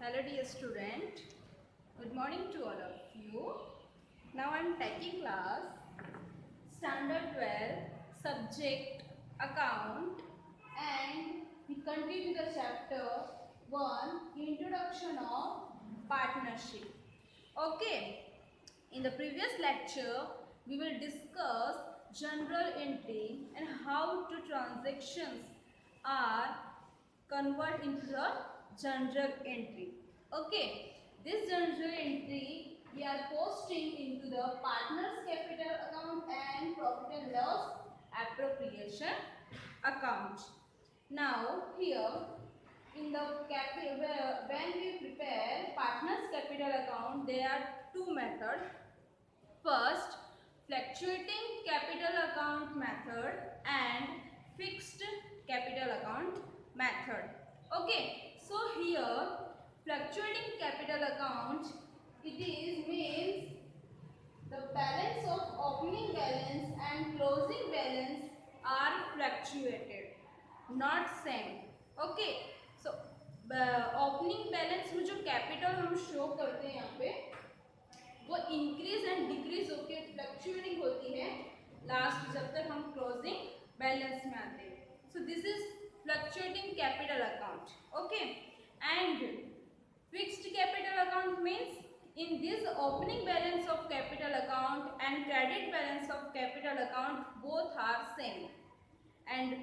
Hello dear student, good morning to all of you. Now I am taking class standard 12 subject account and we continue the chapter 1 introduction of partnership. Okay, in the previous lecture we will discuss journal entry and how to transactions are convert into the journal entry. Okay, this journal entry we are posting into the partners capital account and profit and loss appropriation account. Now here in the when we prepare partners capital account, there are two methods. First, fluctuating capital account method and fixed capital account method. Okay, so here fluctuating capital account, it is means the balance of opening balance and closing balance are fluctuated, not same. Okay, so opening balance में जो capital हम show करते हैं यहाँ पे वो increase and decrease होके fluctuating होती है लास्ट जब तक हम क्लोजिंग बैलेंस में आते हैं. So this is fluctuating capital account. Okay, and fixed capital account means in this opening balance of capital account and credit balance of capital account both are same, and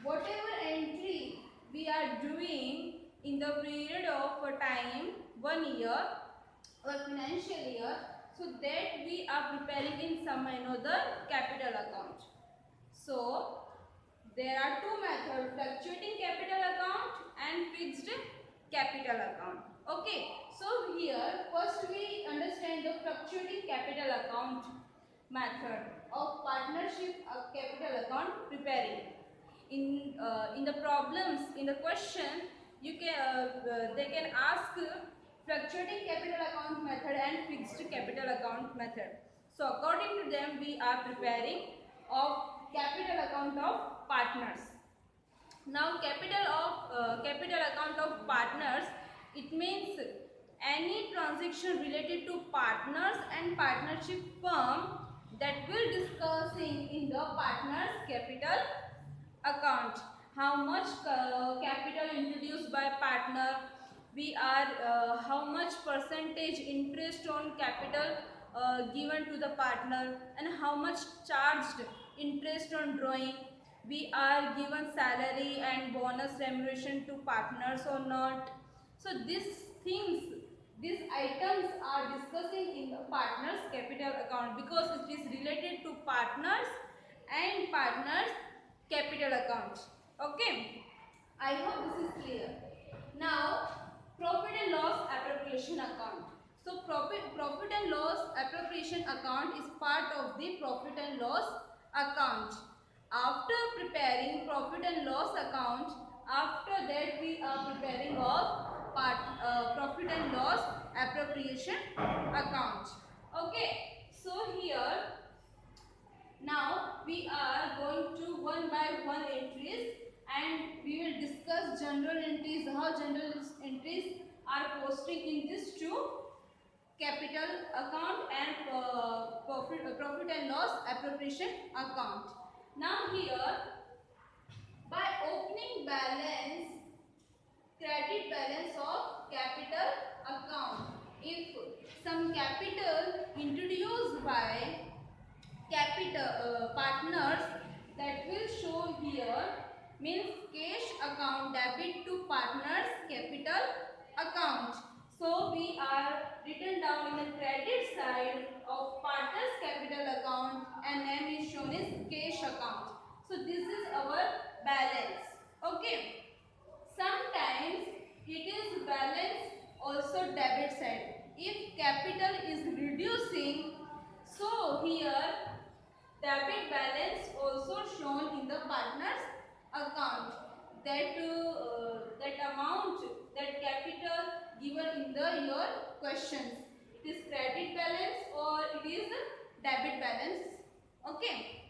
whatever entry we are doing in the period of time 1 year or financial year, so that we are preparing in some another capital account. So there are two methods, fluctuating capital account and fixed capital account. Okay, so here first we understand the fluctuating capital account method of partnership capital account preparing. In the problems, in the question, you can they can ask fluctuating capital account method and fixed capital account method. So according to them we are preparing of capital account of partners. Now capital account of partners, it means any transaction related to partners and partnership firm that will discussing in the partners capital account. How much capital introduced by partner, we are how much percentage interest on capital given to the partner, and how much charged interest on drawing, we are given salary and bonus remuneration to partners or not. So these things, these items are discussing in the partners capital account because it is related to partners and partners capital account. Okay, I hope this is clear. Now profit and loss appropriation account. So profit and loss appropriation account is part of the profit and loss account. After preparing profit and loss account, after that we are preparing of profit and loss appropriation account. Okay, so here now we are going to one by one entries and we will discuss general entries, how general entries are posting in this two capital account and profit and loss appropriation account. Now here, by opening balance, credit balance of capital account, if some capital introduced by capital partners, that will show here, means cash account debit to partners capital account. So we are written down in the credit side of partners capital account and name is shown as cash account. So this is our balance. Okay, sometimes it is balance also debit side. If capital is reducing, so here debit balance also shown in the partners account, that amount, that capital given in the your questions, it is credit balance or it is debit balance. Okay,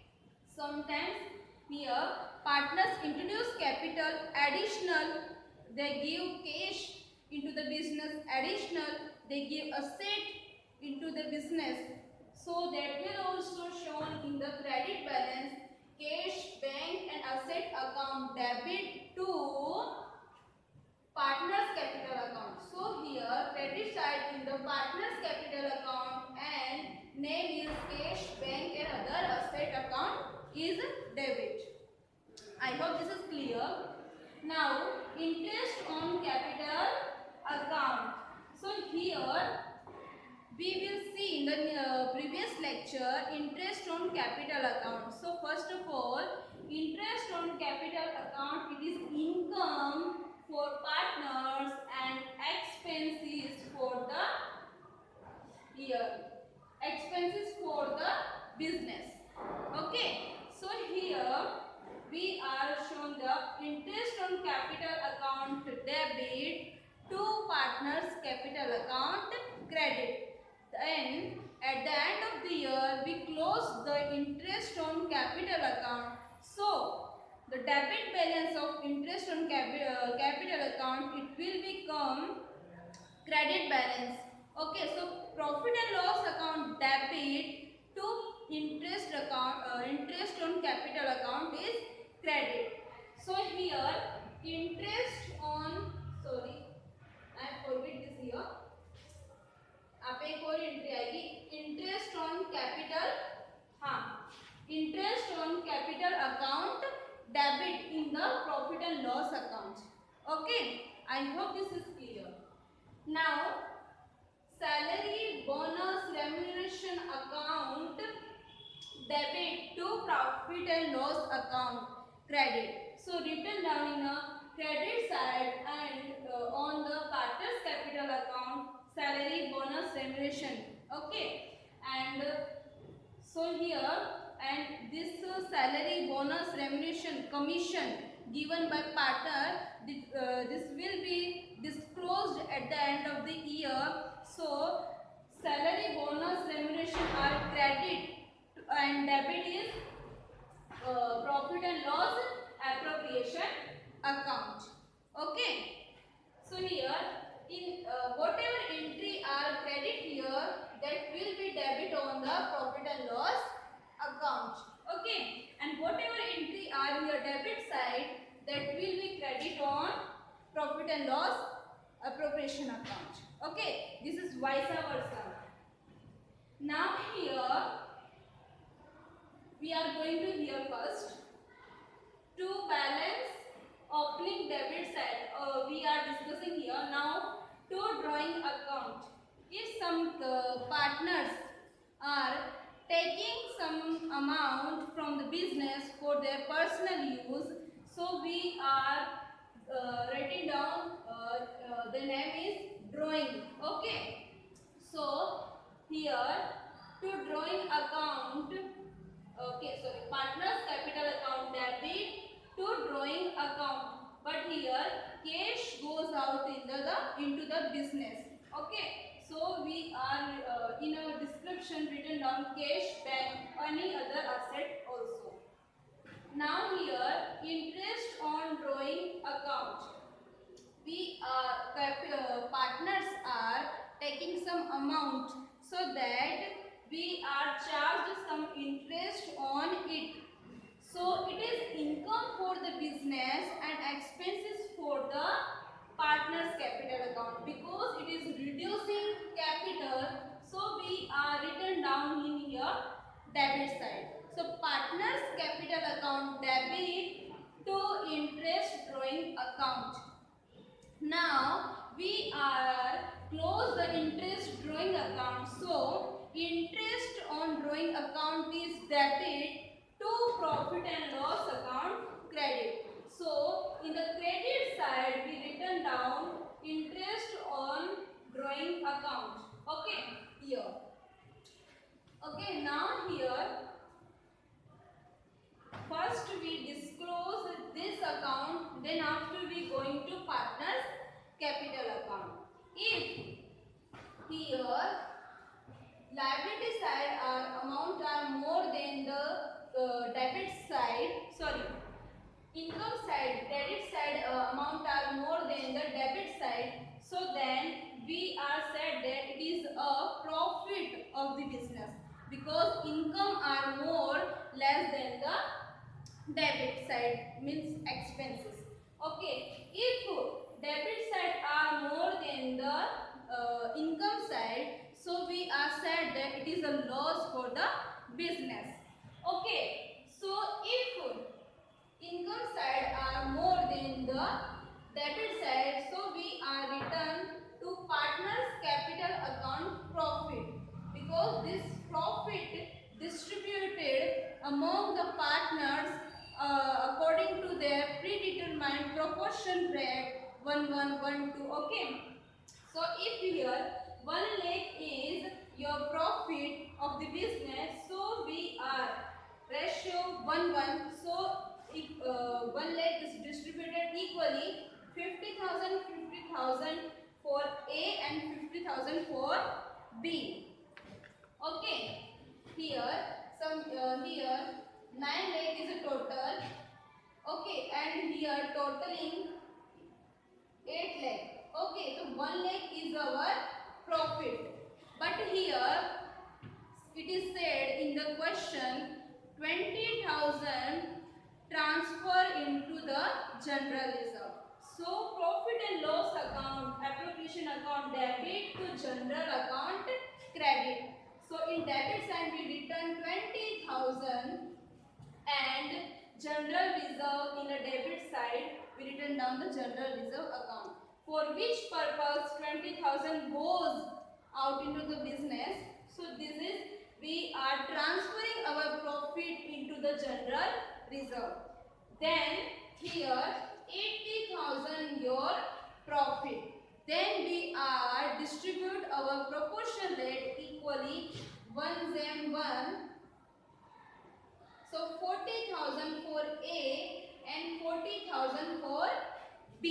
sometimes here partners introduce capital additional, they give cash into the business additional, they give asset into the business. So that will also shown in the credit balance, cash, bank and asset account debit to partners capital account. So here credit side in the partners capital account and name is cash, bank and other asset account is debit. I hope this is clear. Now interest on capital account. So here we will see in the previous lecture interest on capital account. So first of all, interest on capital account, it is income for partners and expenses for the year, expenses for the business. Okay, so here we are shown the interest on capital account debit to partners capital account credit. Then at the end of the year we close the interest on capital account. So the debit balance of interest on capital account, it will become credit balance. Okay, so profit and loss account debit to interest account, interest on capital account is credit. So here interest on, sorry I forget this here, आप एक और entry आएगी interest on capital, हाँ interest on capital account debit in the profit and loss account. Okay, I hope this is clear. Now salary, bonus, remuneration account debit to profit and loss account credit. So written down in a credit side and on the partners capital account, salary, bonus, remuneration. Okay, and so here and this salary, bonus, remuneration, commission given by partner, this will be disclosed at the end of the year. So salary, bonus, remuneration are credit and debit is profit and loss appropriation account. Okay, so here in whatever entry are credit here, that will be debit on the profit and loss account. Okay, and whatever entry are here debit side, that will be credit on profit and loss appropriation account. Okay, this is vice versa. Now here we are going to hear first to balance opening debit side. We are discussing here now to drawing account. If some partners are taking some amount from the business for their personal use, so we are writing down the name is drawing. Okay, so here to drawing account, okay, sorry, partners capital account debit to drawing account, but here cash goes out into the business. Okay, so we are in our description written down cash, bank, any other asset also. Now here interest on drawing account, we partners are taking some amount, so that we are charged some interest on it. So it is income for the business and expenses for the partners capital account, because it is reducing capital. So we are written down in here debit side. So partners capital account debit to interest drawing account. Now we are close the interest drawing account. So interest on drawing account is debit to profit and loss account credit. So in the credit side we written down interest on drawing account. Okay, here. Okay, now here first we disclose this account, then after we going to partners capital account. If here liability side amount are more than the debit side, sorry, income side, credit side amount are more than the debit side, So then we are said that it is a profit of the business because income are more less than the debit side, means expenses. Okay, if debit side are more than the income side, so we are said that it is a loss for the business. Okay, so if income side are more than the debit side, so we are return to partners capital account profit because this profit distributed among the partners according to their predetermined proportion rate 1:1:1:2. Okay, so if here 1 lakh is your profit of the business, so we are ratio 1:1. So if 1 lakh is distributed equally 50,000 50,000 for A and 50,000 for B. Okay, here here 9 lakh is a total. Okay, and here totaling 8 lakh. Okay, so 1 lakh is our profit. But here it is said in the question 20,000 transfer into the general reserve. So profit and loss account, appropriation account debit to general account credit. So in debit side we return 20,000 and general reserve in the debit side we return down the general reserve account. For which purpose 20,000 goes out into the business. So this is we are transferring our profit into the general reserve. Then here 80,000 your profit. Then we are distribute our proportion rate equally 1:1. So 40,000 for A and 40,000 for B.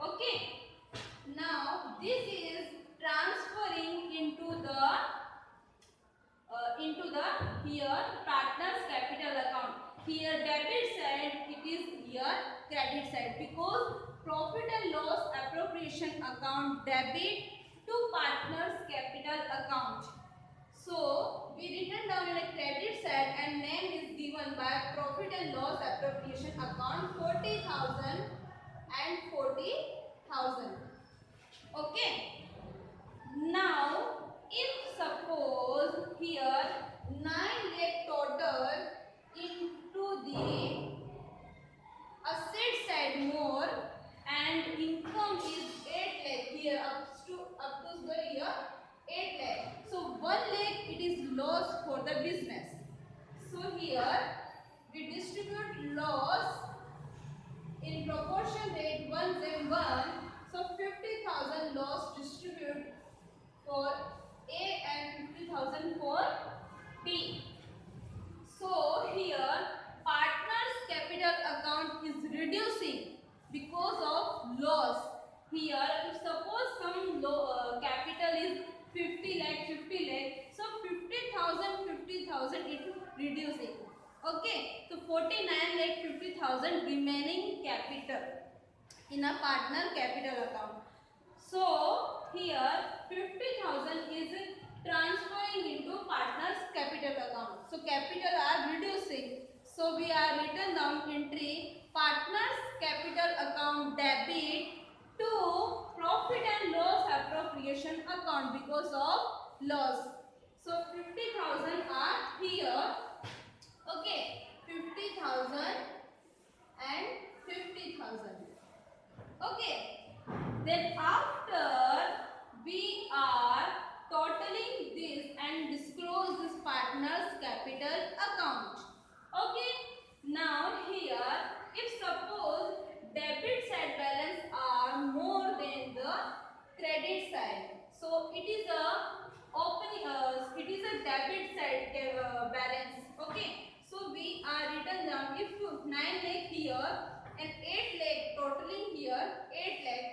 Okay. Now this is transferring into the here partners capital account. Here debit side, it is here credit side because profit and loss appropriation account debit to partners capital account. So we written down in a credit side and name is given by profit and loss appropriation account 40,000 and 40,000. Okay. Now if suppose here 9 lakh total into the asset side more and income is 8 lakh here up to the here 8 lakh. So 1 lakh it is loss for the business. So here we distribute loss in proportion rate 1:1. So 50,000 loss distribute for A and 50,000 for B. So here partners capital account is reducing because of loss. Here if suppose some capital is 50 lakh 50 lakh, so 50,000 it is reducing. Okay, so 49 lakh 50,000 remaining capital in a partner capital account. So here 50,000 is transferring into partners capital account. So capital are reducing. So we are written down entry partners capital account debit to profit and loss appropriation account because of loss. So 50,000 are here. Okay, 50,000 and 50,000. Okay, then after we are totaling this and disclose this partners capital account. Okay, now here if suppose debit side balance are more than the credit side, so it is a debit side balance. Okay, so we are written down if 9 lakh here and 8 lakh totaling here 8 lakh.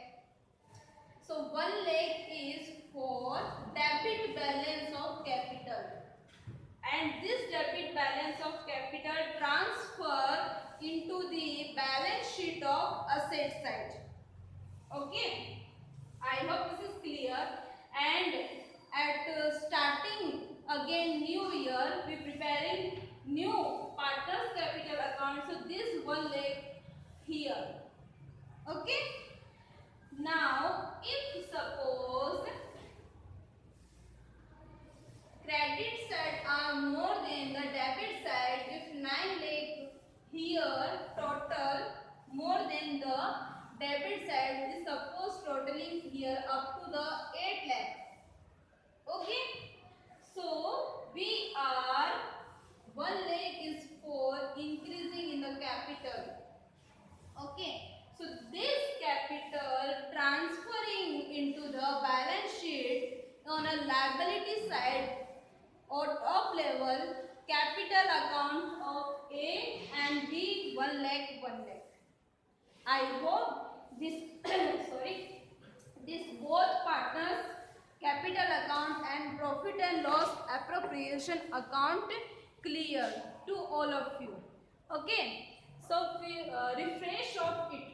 So 1 lakh is for debit balance of capital, and this debit balance of capital transfer into the balance sheet of asset side. Okay, I again new year, we preparing new partners capital account. So this 1 lakh here. Okay. Now if suppose credit side are more than the debit side, if 9 lakh here total more than the debit side is suppose totaling here up to the 8 lakh. Okay. So we are 1 lakh is for increasing in the capital. Okay. So this capital transferring into the balance sheet on a liability side or top level capital account of A and B 1 lakh 1 lakh. I hope this this both partners capital account and profit and loss appropriation account clear to all of you. Okay. So we refresh of it.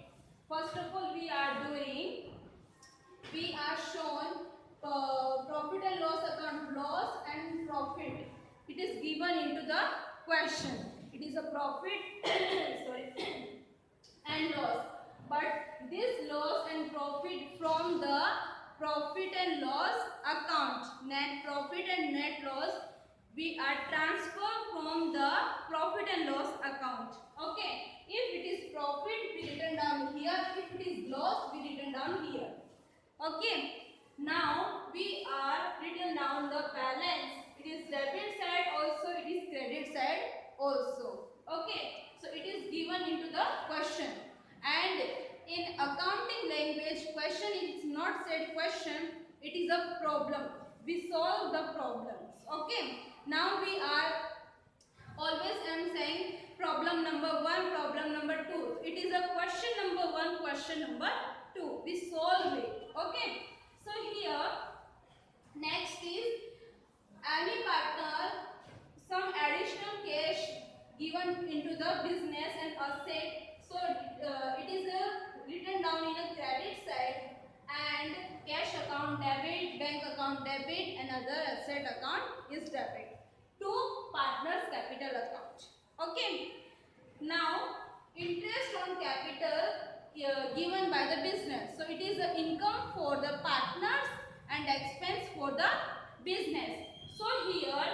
First of all, we are shown profit and loss account, loss and profit. It is given into the question. It is a profit and loss. But this loss and profit from the profit and loss account, net profit and net loss, we are transferred from the profit and loss account. Okay. If it is profit, we written down here. If it is loss, we written down here. Okay. Now we are written down the balance. It is debit side also, it is credit side also. Okay. So it is given into the question. And in accounting language, question is not said question, it is a problem. We solve the problems. Okay. Now we are always I am saying problem number 1, problem number 2. It is a question number 1, question number 2. We solve it. Okay. So here next is any partner some additional cash given into the business and asset. So it is written down in a credit side and cash account debit, bank account debit, and other asset account is debit to partners capital account. Okay. Now interest on capital given by the business. So it is the income for the partners and expense for the business. So here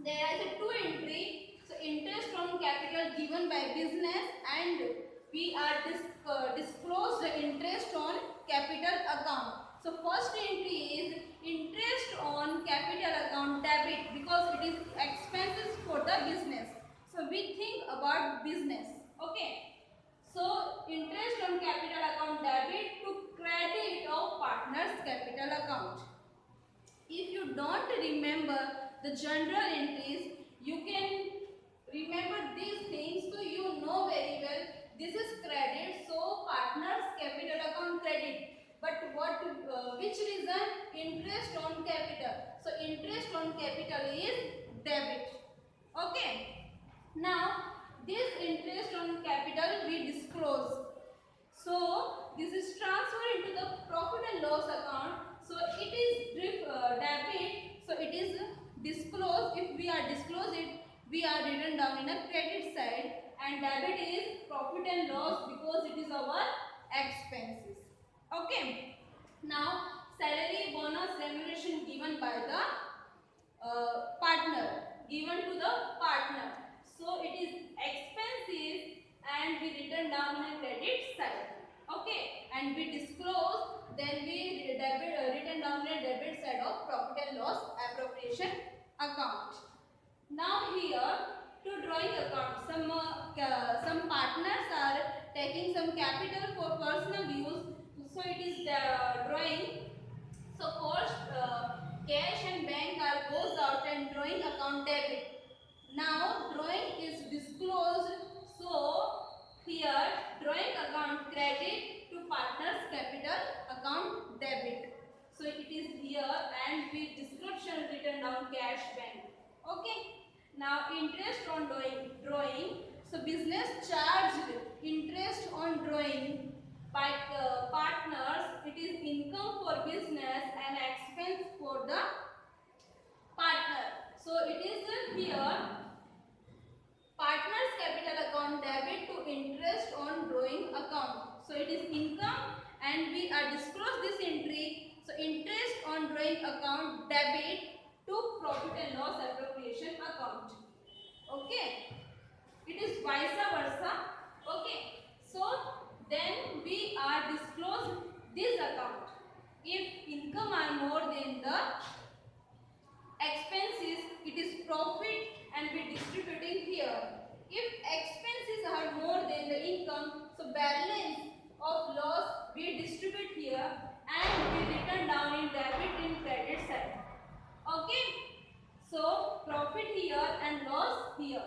there is a 2 entry. So interest on capital given by business and we are disclose the interest on capital account. So first entry is interest on capital account debit because it is expenses for the business. So we think about business. Okay. So interest on capital account debit to credit of partners capital account. If you don't remember the general entries, you can remember these things so you know very well this is credit, so partners capital account credit. But which reason? Interest on capital. So interest on capital is debit. Okay. Now this interest on capital we disclose. So this is transferred into the profit and loss account. So it is debit. So it is disclosed. If we are disclose it, we are written down in a credit side, and debit is profit and loss because it is our expenses. Okay. Now salary, bonus, remuneration given by the partner, given to the partner. So it is expenses and we written down in a credit side. Okay. And we disclose, then we written down in a debit side of profit and loss appropriation account. Now here to drawing account, some partners are taking some capital for personal use. So it is the drawing. So first cash and bank are goes out and drawing account debit. Now drawing is disclosed. So here drawing account credit to partners capital account debit. So it is here and with description written down cash bank. Okay. Now interest on drawing. So business charged interest on drawing by partners. It is income for business and expense for the partner. So it is here partners capital account debit to interest on drawing account. So it is income and we are disclose this entry. So interest on drawing account debit to profit and loss appropriation account. Okay. It is vice versa. Okay. So then we are disclose this account. If income are more than the expenses, it is profit and we distributing here. If expenses are more than the income, so balance of loss we distribute here and we return down in debit in credit side. Okay. So profit here and loss here.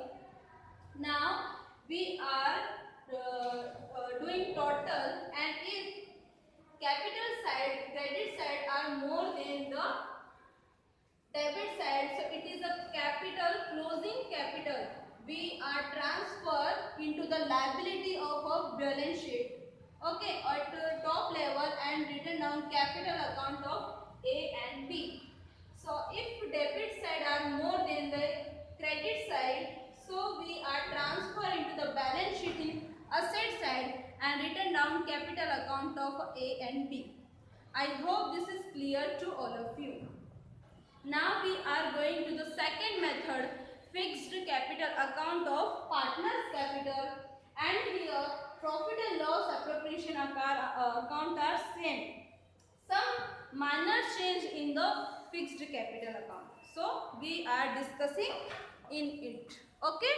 Now we are doing total, and if capital side, credit side are more than the debit side, so it is a capital, closing capital. We are transferred into the liability of a balance sheet. Okay, at the top level and written down capital account of A and B. So if debit side are more than the credit side, so we are transferred into the balance sheet in asset side and written down capital account of A and B. I hope this is clear to all of you. Now we are going to the second method, fixed capital account of partners capital, and here profit and loss appropriation account are same. Some minor change in the fixed capital account. So we are discussing in it. Okay.